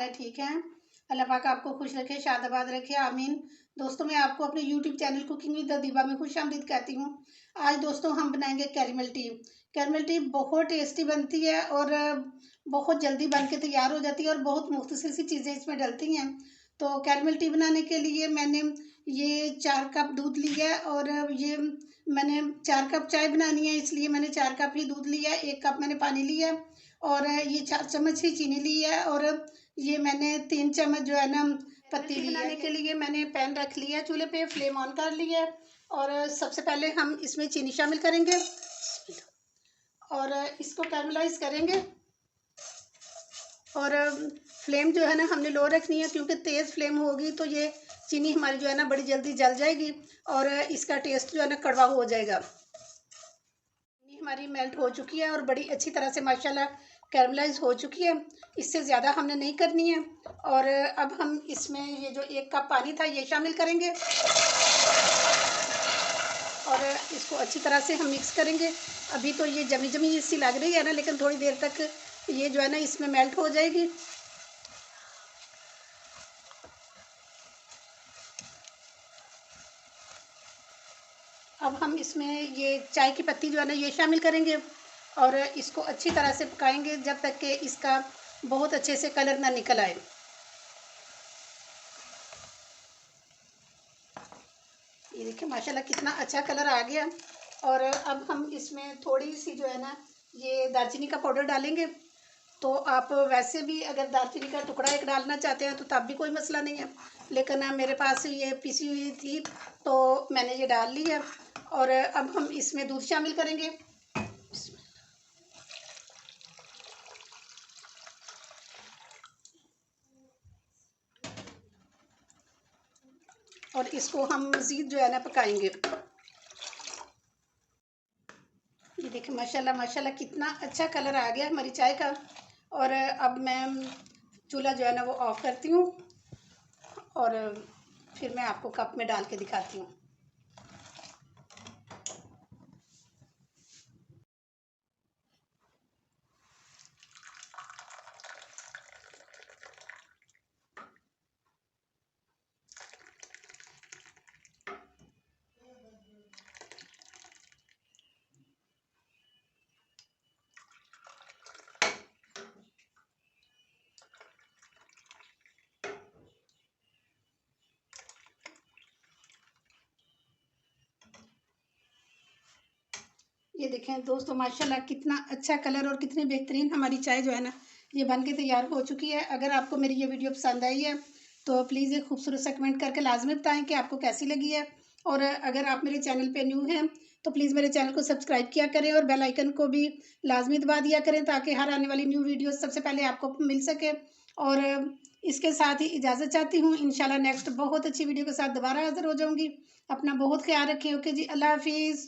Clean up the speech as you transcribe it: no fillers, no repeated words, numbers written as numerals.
सारे ठीक हैं। अल्लाह पाक आपको खुश रखे, शादाबाद रखे, आमीन। दोस्तों मैं आपको अपने यूट्यूब चैनल कुकिंग विद दीबा में खुशामदीद कहती हूँ। आज दोस्तों हम बनाएंगे कैरमल टी। कैरमल टी बहुत टेस्टी बनती है और बहुत जल्दी बन के तैयार हो जाती है और बहुत मुख्तसर सी चीज़ें इसमें डलती हैं। तो कैरमल टी बनाने के लिए मैंने ये 4 कप दूध लिया है और ये मैंने 4 कप चाय बनानी है, इसलिए मैंने 4 कप ही दूध लिया है। 1 कप मैंने पानी लिया है और ये 4 चम्मच ही चीनी ली है और ये मैंने 3 चम्मच जो है ना पत्ती ली है। बनाने के लिए मैंने पैन रख लिया है, चूल्हे पे फ्लेम ऑन कर लिया है और सबसे पहले हम इसमें चीनी शामिल करेंगे और इसको कैरमलाइज करेंगे। और फ्लेम जो है ना हमने लो रखनी है, क्योंकि तेज़ फ्लेम होगी तो ये चीनी हमारी जो है ना बड़ी जल्दी जल जाएगी और इसका टेस्ट जो है ना कड़वा हो जाएगा। चीनी हमारी मेल्ट हो चुकी है और बड़ी अच्छी तरह से माशाल्लाह कैरमलाइज हो चुकी है। इससे ज़्यादा हमने नहीं करनी है। और अब हम इसमें ये जो 1 कप पानी था ये शामिल करेंगे और इसको अच्छी तरह से हम मिक्स करेंगे। अभी तो ये जमी जमी सी लग रही है ना, लेकिन थोड़ी देर तक ये जो है ना इसमें मेल्ट हो जाएगी। अब हम इसमें ये चाय की पत्ती जो है ना ये शामिल करेंगे और इसको अच्छी तरह से पकाएंगे जब तक कि इसका बहुत अच्छे से कलर ना निकल आए। ये देखिए माशाल्लाह कितना अच्छा कलर आ गया। और अब हम इसमें थोड़ी सी जो है ना ये दालचीनी का पाउडर डालेंगे। तो आप वैसे भी अगर दालचीनी का टुकड़ा एक डालना चाहते हैं तो तब भी कोई मसला नहीं है, लेकिन मेरे पास ये पिसी हुई थी तो मैंने ये डाल ली है। और अब हम इसमें दूध शामिल करेंगे और इसको हम मज़ीद जो है ना पकाएंगे। ये देखिए माशाल्लाह माशाल्लाह कितना अच्छा कलर आ गया हमारी चाय का। और अब मैं चूल्हा जो है ना वो ऑफ़ करती हूँ और फिर मैं आपको कप में डाल के दिखाती हूँ। ये देखें दोस्तों माशाल्लाह कितना अच्छा कलर और कितनी बेहतरीन हमारी चाय जो है ना ये बन के तैयार हो चुकी है। अगर आपको मेरी ये वीडियो पसंद आई है तो प्लीज़ एक खूबसूरत सा कमेंट करके लाजमी बताएं कि आपको कैसी लगी है। और अगर आप मेरे चैनल पे न्यू हैं तो प्लीज़ मेरे चैनल को सब्सक्राइब किया करें और बेल आइकन को भी लाजमी दबा दिया करें, ताकि हर आने वाली न्यू वीडियो सबसे पहले आपको मिल सके। और इसके साथ ही इजाज़त चाहती हूँ। इंशाल्लाह नेक्स्ट बहुत अच्छी वीडियो के साथ दोबारा हाजिर हो जाऊँगी। अपना बहुत ख्याल रखें। ओके जी, अल्लाह हाफिज़।